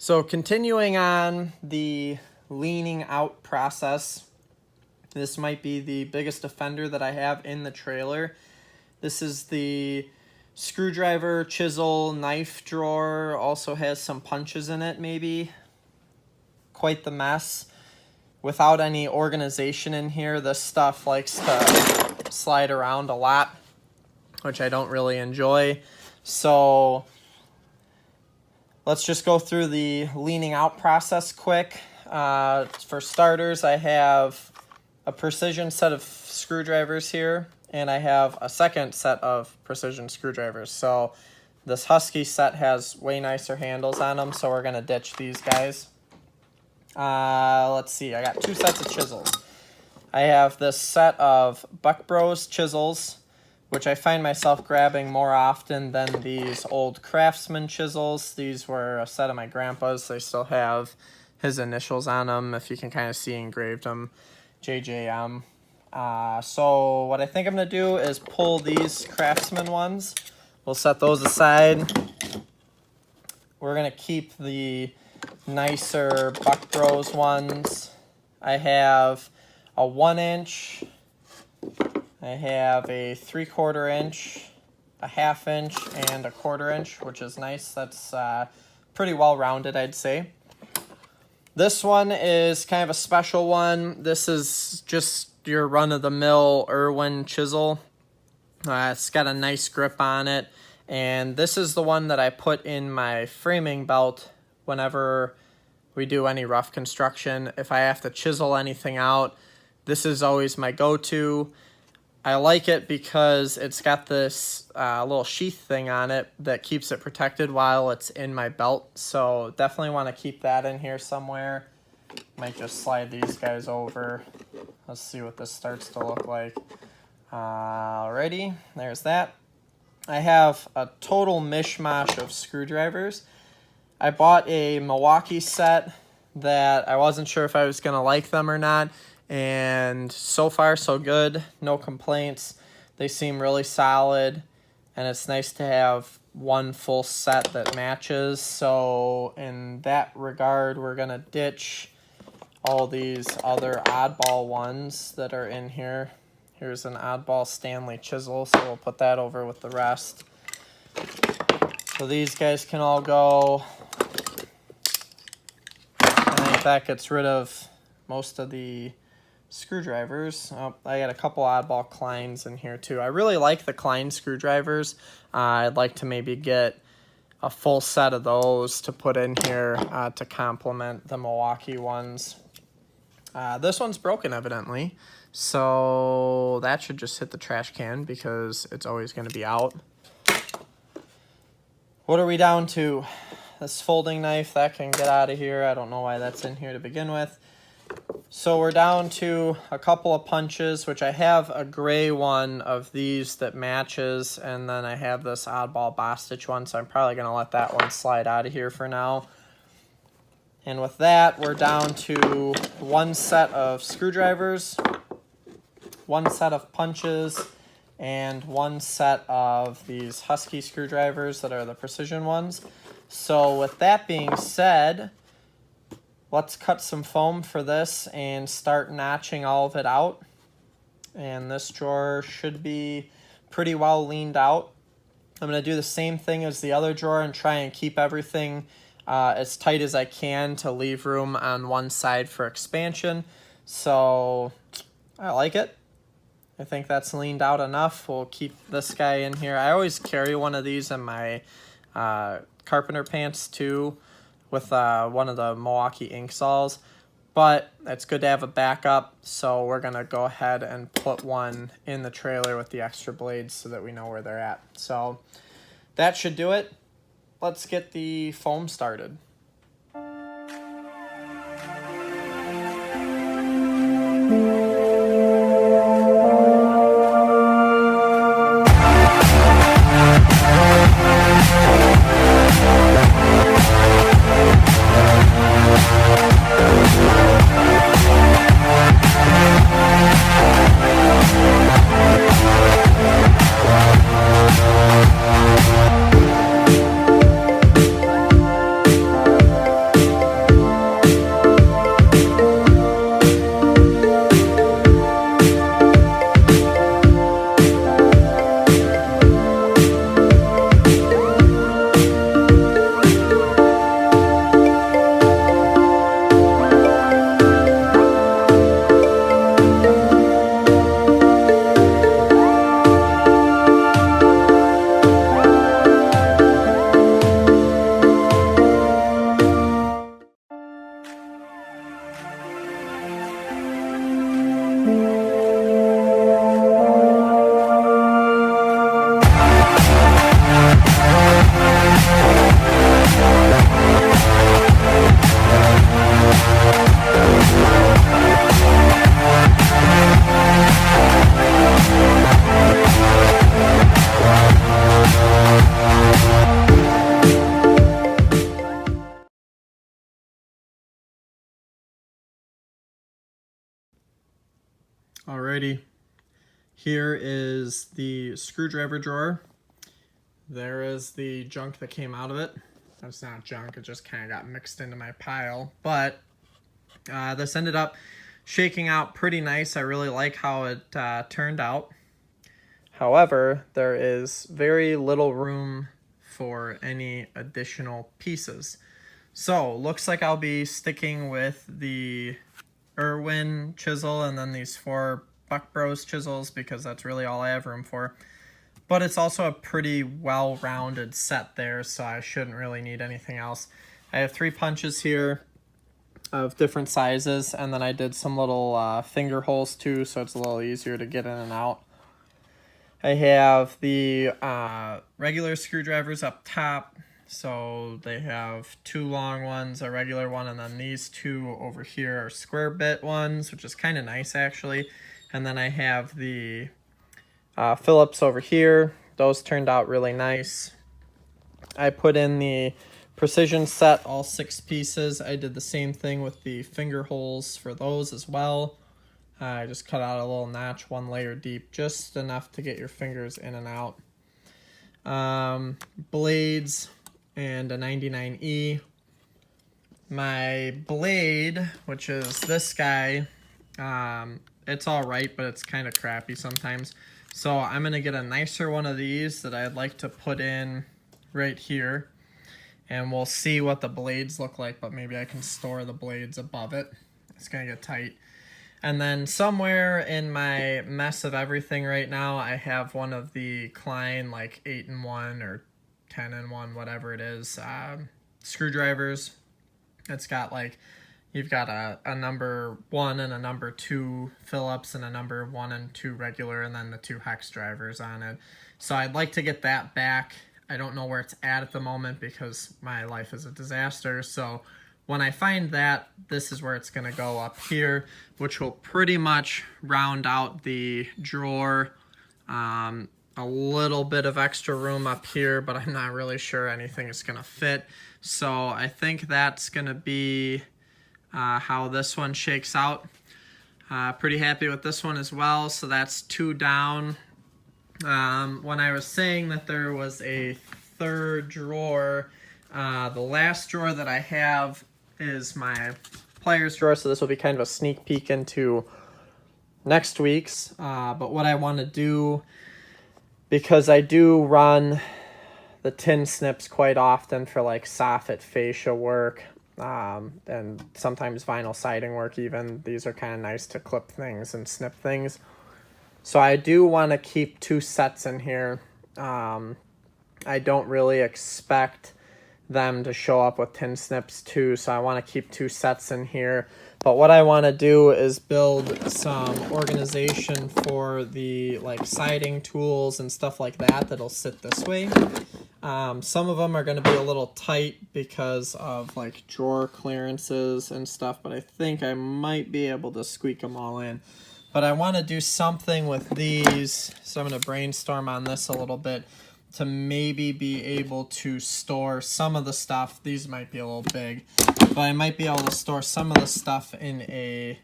So continuing on the leaning out process, this might be the biggest offender that I have in the trailer. This is the screwdriver, chisel, knife drawer. Also has some punches in it maybe. Quite the mess. Without any organization in here, this stuff likes to slide around a lot, which I don't really enjoy. So let's just go through the leaning out process quick. For starters, I have a precision set of screwdrivers here, and I have a second set of precision screwdrivers. So this Husky set has way nicer handles on them, so we're going to ditch these guys. Let's see, I got two sets of chisels. I have this set of Buck Bros chisels, which I find myself grabbing more often than these old Craftsman chisels. These were a set of my grandpa's. They still have his initials on them, if you can kind of see engraved them, JJM. So what I think I'm going to do is pull these Craftsman ones. We'll set those aside. We're going to keep the nicer Buck Bros ones. I have a 1 inch. I have a 3/4 inch, a 1/2 inch, and a 1/4 inch, which is nice. That's pretty well rounded, I'd say. This one is kind of a special one. This is just your run-of-the-mill Irwin chisel. It's got a nice grip on it, and this is the one that I put in my framing belt whenever we do any rough construction. If I have to chisel anything out, this is always my go-to. I like it because it's got this little sheath thing on it that keeps it protected while it's in my belt. So definitely want to keep that in here somewhere. Might just slide these guys over. Let's see what this starts to look like. Alrighty, there's that. I have a total mishmash of screwdrivers. I bought a Milwaukee set that I wasn't sure if I was going to like them or not. And so far so good, no complaints. They seem really solid, and it's nice to have one full set that matches. So in that regard, we're gonna ditch all these other oddball ones that are in here. Here's an oddball Stanley chisel, so we'll put that over with the rest. So these guys can all go. I think that gets rid of most of the screwdrivers. Oh, I got a couple oddball Kleins in here too. I really like the Klein screwdrivers. I'd like to maybe get a full set of those to put in here to complement the Milwaukee ones. This one's broken evidently, so that should just hit the trash can because it's always going to be out. What are we down to? This folding knife, that can get out of here. I don't know why that's in here to begin with. So we're down to a couple of punches, which I have a gray one of these that matches, and then I have this oddball Bostitch one, so I'm probably going to let that one slide out of here for now. And with that, we're down to one set of screwdrivers, one set of punches, and one set of these Husky screwdrivers that are the precision ones. So with that being said, let's cut some foam for this and start notching all of it out. And this drawer should be pretty well leaned out. I'm going to do the same thing as the other drawer and try and keep everything as tight as I can to leave room on one side for expansion. So I like it. I think that's leaned out enough. We'll keep this guy in here. I always carry one of these in my carpenter pants too, with one of the Milwaukee ink saws, but it's good to have a backup, so we're going to go ahead and put one in the trailer with the extra blades so that we know where they're at. So that should do it. Let's get the foam started. Alrighty, here is the screwdriver drawer. There is the junk that came out of it. That's not junk, it just kind of got mixed into my pile. But this ended up shaking out pretty nice. I really like how it turned out. However, there is very little room for any additional pieces. So, looks like I'll be sticking with the Irwin chisel and then these 4 Buck Bros chisels because that's really all I have room for. But it's also a pretty well-rounded set there, so I shouldn't really need anything else. I have 3 punches here of different sizes, and then I did some little finger holes too, so it's a little easier to get in and out. I have the regular screwdrivers up top, so they have 2 long ones, a regular one, and then these 2 over here are square bit ones, which is kind of nice actually. And then I have the Phillips over here. Those turned out really nice. I put in the precision set, all 6 pieces. I did the same thing with the finger holes for those as well. I just cut out a little notch 1 layer deep, just enough to get your fingers in and out. Blades and a 99E. My blade, which is this guy, it's all right, but it's kind of crappy sometimes. So I'm going to get a nicer one of these that I'd like to put in right here. And we'll see what the blades look like, but maybe I can store the blades above it. It's going to get tight. And then somewhere in my mess of everything right now, I have one of the Klein, like 8-in-1 or 10-in-1, whatever it is, screwdrivers. It's got like, you've got a number 1 and a number 2 Phillips and a number 1 and 2 regular, and then the 2 hex drivers on it. So I'd like to get that back. I don't know where it's at the moment because my life is a disaster. So when I find that, this is where it's going to go up here, which will pretty much round out the drawer. A little bit of extra room up here, but I'm not really sure anything is going to fit. So I think that's going to be how this one shakes out. Pretty happy with this one as well. So that's 2 down. When I was saying that there was a 3rd drawer, the last drawer that I have is my Plier's drawer, so this will be kind of a sneak peek into next week's. But what I want to do, because I do run the tin snips quite often for like soffit fascia work, and sometimes vinyl siding work even. These are kind of nice to clip things and snip things. So I do want to keep 2 sets in here. I don't really expect them to show up with tin snips too, so I want to keep 2 sets in here. But what I want to do is build some organization for the like siding tools and stuff like that that'll sit this way. Some of them are going to be a little tight because of like drawer clearances and stuff, but I think I might be able to squeak them all in. But I want to do something with these, so I'm going to brainstorm on this a little bit to maybe be able to store some of the stuff. These might be a little big, but I might be able to store some of the stuff in a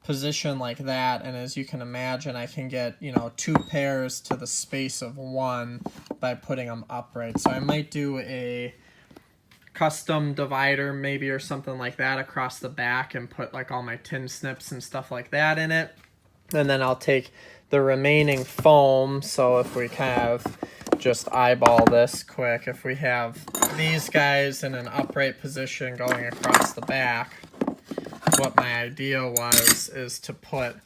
position like that. And as you can imagine, I can get, 2 pairs to the space of 1 by putting them upright. So I might do a custom divider maybe or something like that across the back and put like all my tin snips and stuff like that in it. And then I'll take the remaining foam. So if we kind of just eyeball this quick, if we have these guys in an upright position going across the back, what my idea is to put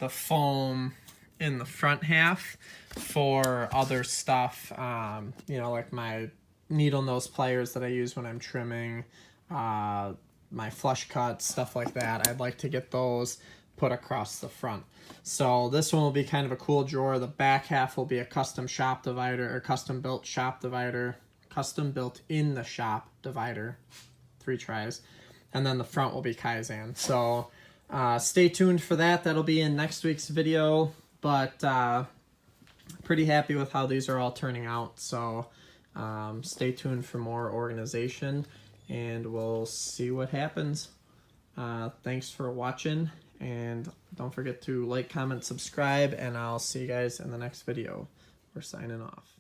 the foam in the front half for other stuff, like my needle nose pliers that I use when I'm trimming, my flush cuts, stuff like that. I'd like to get those put across the front. So this one will be kind of a cool drawer. The back half will be a custom shop divider, or custom built shop divider, custom built in the shop divider, 3 tries. And then the front will be Kaizen. So stay tuned for that. That'll be in next week's video. But pretty happy with how these are all turning out. So stay tuned for more organization, and we'll see what happens. Thanks for watching, And don't forget to like, comment, subscribe, and I'll see you guys in the next video. We're signing off.